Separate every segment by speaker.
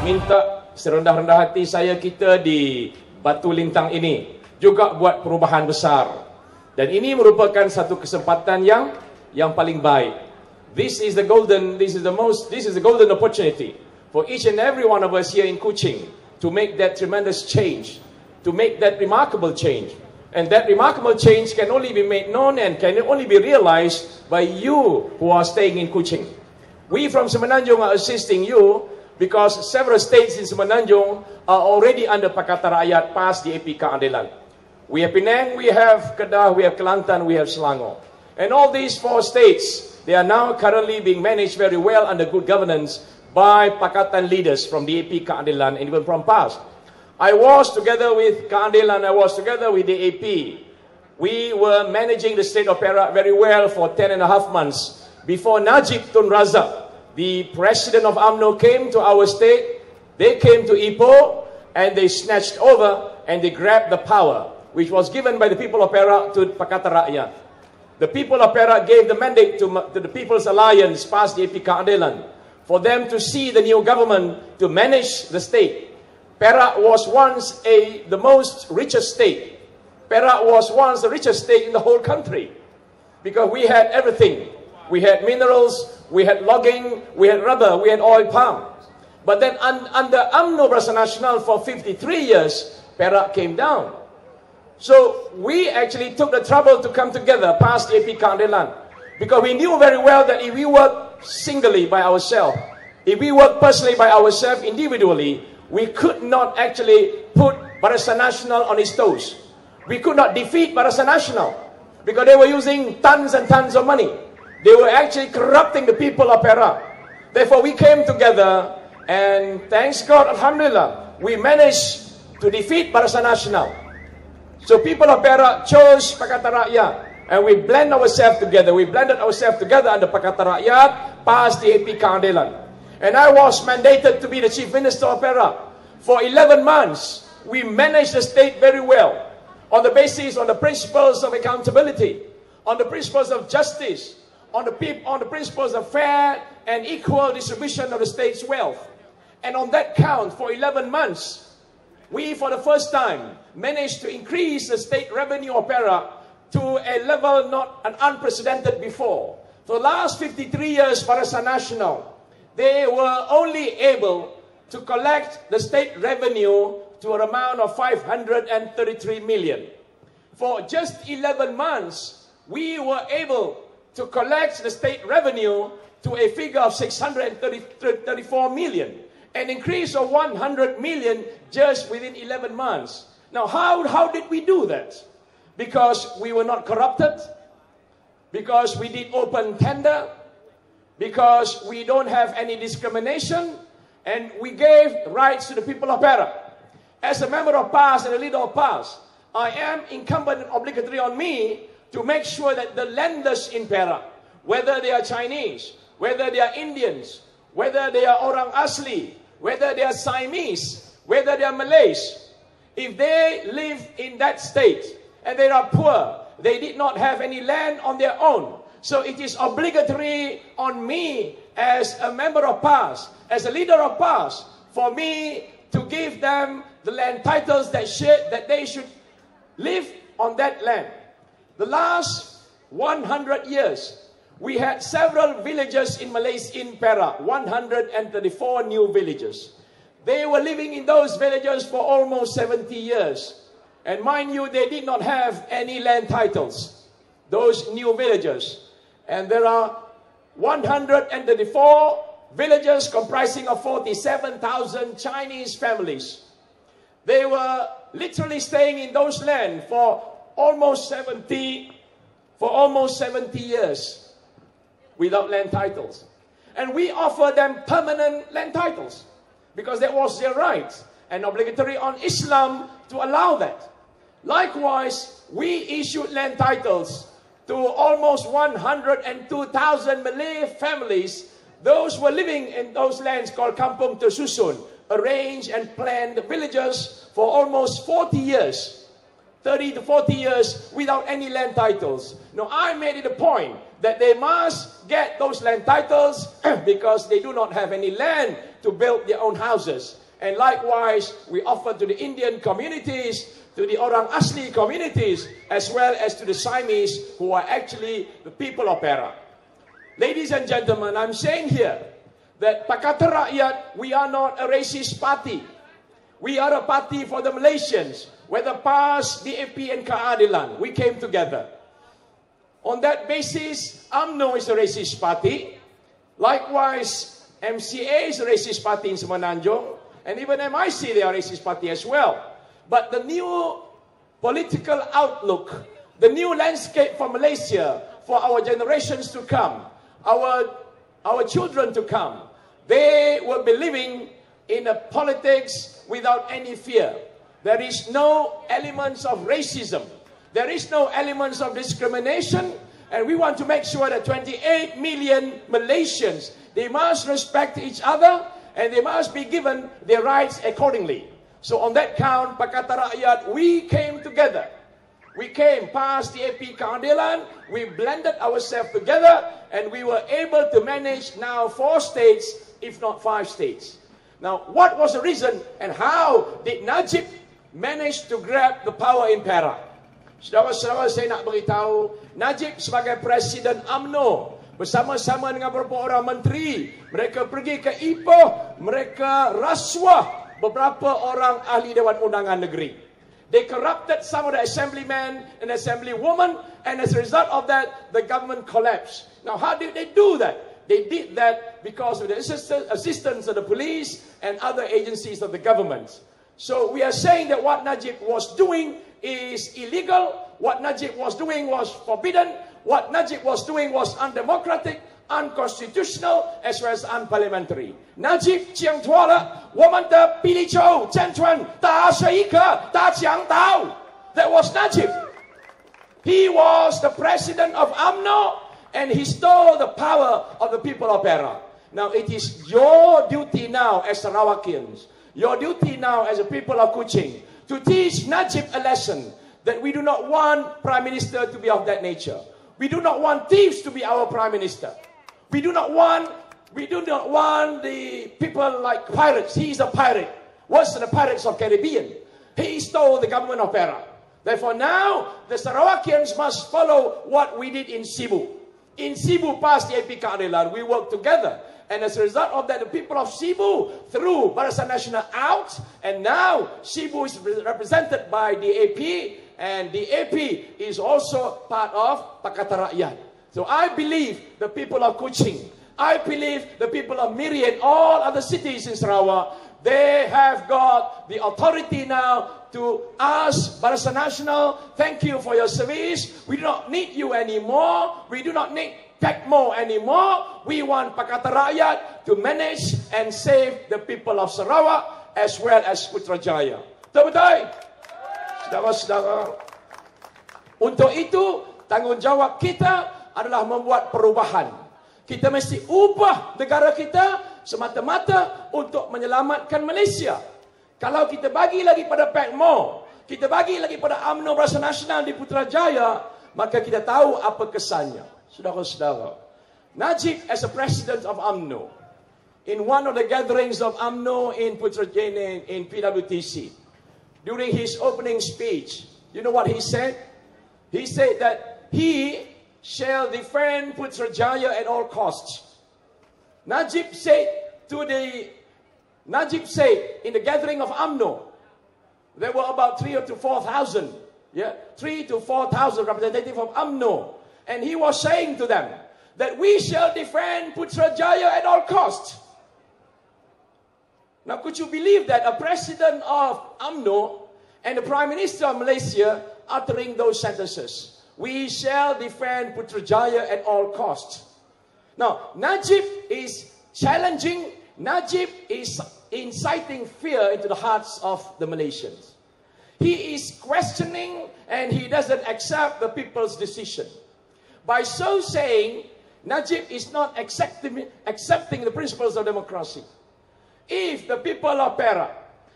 Speaker 1: minta serendah-rendah hati saya kita di Batu Lintang ini juga buat perubahan besar. Dan ini merupakan satu kesempatan yang paling baik. This is the golden opportunity for each and every one of us here in Kuching to make that tremendous change, to make that remarkable change. And that remarkable change can only be made known and can only be realized by you who are staying in Kuching. We from Semenanjung are assisting you because several states in Semenanjung are already under Pakatan Rakyat past the AP Keadilan. We have Penang, we have Kedah, we have Kelantan, we have Selangor. And all these 4 states, they are now currently being managed very well under good governance by Pakatan leaders from the AP Keadilan and even from past. I was together with Keadilan, I was together with the AP. We were managing the state of Perak very well for 10.5 months before Najib Tun Razak, the president of UMNO, came to our state. They came to Ipoh and they snatched over and they grabbed the power which was given by the people of Perak to Pakatan Rakyat. The people of Perak gave the mandate to the People's Alliance past the AP Keadilan for them to see the new government to manage the state. Perak was once the most richest state. Perak was once the richest state in the whole country because we had everything. We had minerals, we had logging, we had rubber, we had oil palm. But then under UMNO Barisan Nasional for 53 years, Perak came down. So we actually took the trouble to come together past the AP Keadilan because we knew very well that if we work singly by ourselves, if we work personally by ourselves individually, we could not actually put Barisan Nasional on its toes. We could not defeat Barisan Nasional because they were using tons and tons of money. They were actually corrupting the people of Perak. Therefore, we came together and thanks God, Alhamdulillah, we managed to defeat Barisan Nasional. So people of Perak chose Pakatan Rakyat and we blend ourselves together. We blended ourselves together under Pakatan Rakyat past the AP Keadilan. And I was mandated to be the Chief Minister of Perak. For 11 months, we managed the state very well on the basis, on the principles of accountability, on the principles of justice, on the principles of fair and equal distribution of the state's wealth. And on that count, for 11 months, we for the first time managed to increase the state revenue of Perak to a level not unprecedented before. For the last 53 years, Barisan Nasional, they were only able to collect the state revenue to an amount of 533 million. For just 11 months, we were able to collect the state revenue to a figure of 634 million, an increase of 100 million just within 11 months. Now, how did we do that? Because we were not corrupted, because we did open tender, because we don't have any discrimination, and we gave rights to the people of Perak. As a member of PAS and a leader of PAS, I am incumbent and obligatory on me to make sure that the lenders in Perak, whether they are Chinese, whether they are Indians, whether they are Orang Asli, whether they are Siamese, whether they are Malays, if they live in that state and they are poor, they did not have any land on their own. So it is obligatory on me as a member of PAS, as a leader of PAS, for me to give them the land titles that they should live on that land. The last 100 years, we had several villages in Malaysia, in Perak, 134 new villages. They were living in those villages for almost 70 years. And mind you, they did not have any land titles, those new villages. And there are 134 villages comprising of 47,000 Chinese families. They were literally staying in those lands for almost 70 years without land titles. And we offer them permanent land titles because that was their right and obligatory on Islam to allow that. Likewise, we issued land titles to almost 102,000 Malay families. Those were living in those lands called Kampung Tersusun, arranged and planned villages for almost 40 years, 30 to 40 years without any land titles. Now, I made it a point that they must get those land titles because they do not have any land to build their own houses. And likewise, we offer to the Indian communities, to the Orang Asli communities, as well as to the Siamese, who are actually the people of Perak. Ladies and gentlemen, I'm saying here that Pakatan Rakyat, we are not a racist party. We are a party for the Malaysians. Whether PAS, DAP and Keadilan, we came together. On that basis, UMNO is a racist party. Likewise, MCA is a racist party in Semenanjung. And even MIC, they are a racist party as well. But the new political outlook, the new landscape for Malaysia, for our generations to come, our children to come, they will be living in a politics without any fear. There is no elements of racism. There is no elements of discrimination. And we want to make sure that 28 million Malaysians, they must respect each other and they must be given their rights accordingly. So on that count, Pakatan Rakyat, we came together. We came past the AP Keadilan, we blended ourselves together, and we were able to manage now 4 states, if not 5 states. Now, what was the reason and how did Najib manage to grab the power in Perak? Saudara-saudara, saya nak beritahu, Najib sebagai Presiden UMNO, bersama-sama dengan beberapa orang menteri, mereka pergi ke Ipoh, mereka rasuah beberapa orang ahli Dewan Undangan Negeri. They corrupted some of the assemblymen and assemblywomen, and as a result of that, the government collapsed. Now, how did they do that? They did that because of the assistance of the police and other agencies of the government. So we are saying that what Najib was doing is illegal. What Najib was doing was forbidden. What Najib was doing was undemocratic, unconstitutional, as well as unparliamentary. Najib 讲错了，我们的比例球战船打是一个大强盗。That was Najib. He was the president of UMNO, and he stole the power of the people of Perak. Now it is your duty now as Sarawakians, your duty now as a people of Kuching, to teach Najib a lesson that we do not want Prime Minister to be of that nature. We do not want thieves to be our Prime Minister. We do not want the people like pirates. He is a pirate. Worse than the pirates of Caribbean. He stole the government of Perak. Therefore now, the Sarawakians must follow what we did in Cebu. In Cebu, past the AP Keadilan, we worked together. And as a result of that, the people of Cebu threw Barisan Nasional out. And now, Cebu is represented by the AP. And the AP is also part of Pakatan Rakyat. So I believe the people of Kuching, I believe the people of Miriam, all other cities in Sarawak, they have got the authority now to ask Barisan Nasional, thank you for your service. We do not need you anymore. We do not need PACMO anymore. We want Pakatan Rakyat to manage and save the people of Sarawak as well as Putrajaya. Betul-betul? Saudara-saudara, untuk itu tanggungjawab kita adalah membuat perubahan. Kita mesti ubah negara kita semata-mata untuk menyelamatkan Malaysia. Kalau kita bagi lagi pada PACMO, kita bagi lagi pada UMNO Barisan Nasional di Putrajaya, maka kita tahu apa kesannya. Saudara-saudara, Najib as a president of UMNO, in one of the gatherings of UMNO in Putrajaya in PWTC, during his opening speech, you know what he said? He said that he shall defend Putrajaya at all costs. Najib said in the gathering of UMNO, there were about 3,000 to 4,000, 3,000 to 4,000 representatives of UMNO, and he was saying to them that we shall defend Putrajaya at all costs. Now, could you believe that a president of UMNO and the Prime Minister of Malaysia uttering those sentences? We shall defend Putrajaya at all costs. Now, Najib is challenging, Najib is inciting fear into the hearts of the Malaysians. He is questioning and he doesn't accept the people's decision. By so saying, Najib is not accepting the principles of democracy. If the people of Perak,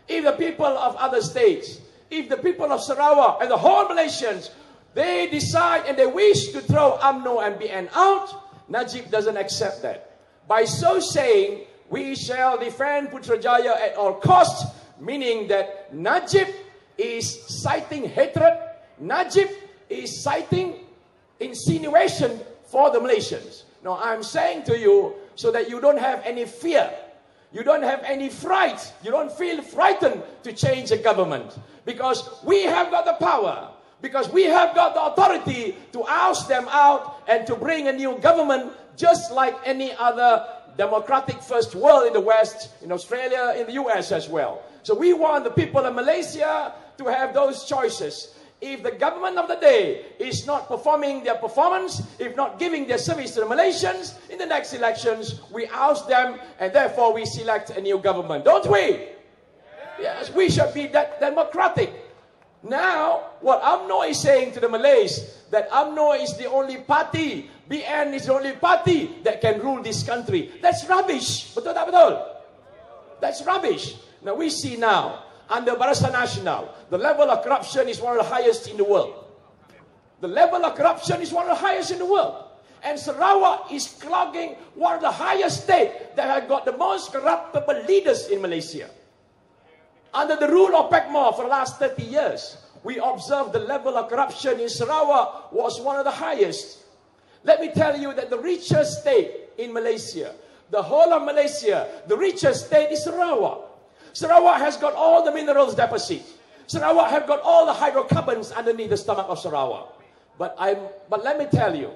Speaker 1: if the people of other states, if the people of Sarawak and the whole Malaysians, they decide and they wish to throw UMNO and BN out, Najib doesn't accept that. By so saying, We shall defend Putrajaya at all costs, meaning that Najib is citing hatred, Najib is citing insinuation for the Malaysians. Now, I'm saying to you so that you don't have any fear, you don't have any fright, you don't feel frightened to change the government, because we have got the power, because we have got the authority to oust them out and to bring a new government, just like any other democratic first world in the West, in Australia, in the US as well. So we want the people of Malaysia to have those choices. If the government of the day is not performing their performance, if not giving their service to the Malaysians, in the next elections, we oust them and therefore we select a new government. Don't we? Yes, we should be that democratic. Now, what UMNO is saying to the Malays, that UMNO is the only party, BN is the only party that can rule this country. That's rubbish. Betul tak betul? That's rubbish. Now we see now, under Barisan Nasional, the level of corruption is one of the highest in the world. The level of corruption is one of the highest in the world. And Sarawak is clogging one of the highest states that have got the most corruptible leaders in Malaysia. Under the rule of PACMO for the last 30 years, we observed the level of corruption in Sarawak was one of the highest. Let me tell you that the richest state in Malaysia, the whole of Malaysia, the richest state is Sarawak. Sarawak has got all the minerals deposit. Sarawak have got all the hydrocarbons underneath the stomach of Sarawak. But let me tell you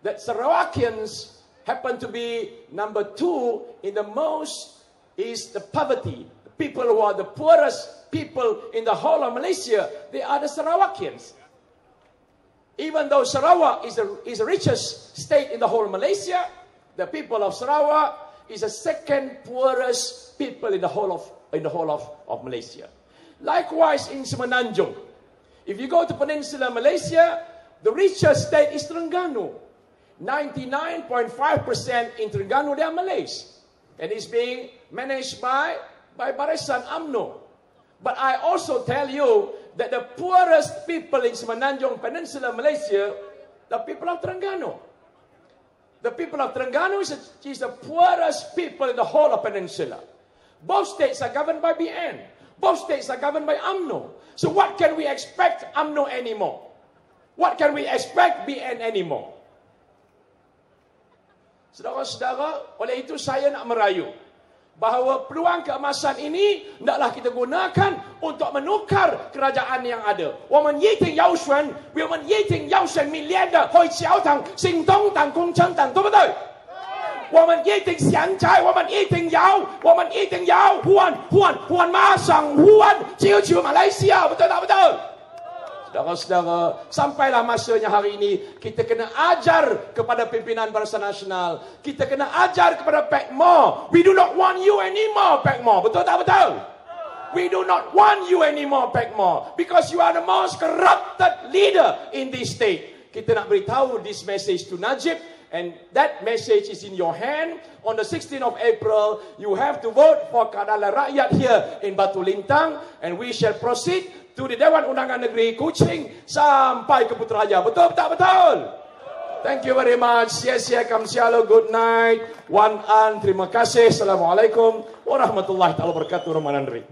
Speaker 1: that Sarawakians happen to be number 2 in the most is the poverty. People who are the poorest people in the whole of Malaysia, they are the Sarawakians. Even though Sarawak is the richest state in the whole of Malaysia, the people of Sarawak is the second poorest people in the whole of Malaysia. Likewise in Semenanjung. If you go to Peninsular Malaysia, the richest state is Terengganu. 99.5% in Terengganu they are Malays. And it's being managed by Barisan UMNO. But I also tell you that the poorest people in Semenanjung Peninsula Malaysia, the people of Terengganu. The people of Terengganu is the poorest people in the whole of Peninsula. Both states are governed by BN. Both states are governed by UMNO. So what can we expect UMNO anymore? What can we expect BN anymore? Saudara-saudara, oleh itu saya nak merayu bahawa peluang keemasan ini hendaklah kita gunakan untuk menukar kerajaan yang ada. 我们一定要选明年的会小党行动党工程党，对不对？我们一定现在，我们一定要换马上换救马来西亚，betul tak betul? Saudara-saudara, sampailah masanya hari ini kita kena ajar kepada pimpinan Barisan Nasional, kita kena ajar kepada PACMO. We do not want you anymore, PACMO. Betul tak betul? We do not want you anymore, PACMO, because you are the most corrupted leader in this state. Kita nak beritahu this message to Najib, and that message is in your hand. On the 16th of April, you have to vote for Keadilan Rakyat here in Batu Lintang, and we shall proceed to the Dewan Undangan Negeri Kuching sampai ke Putrajaya. Betul tak betul? Thank you very much. Sia-sia kamsialo. Good night. Wan An. Terima kasih. Assalamualaikum warahmatullahi wabarakatuh. Ramadan Ri.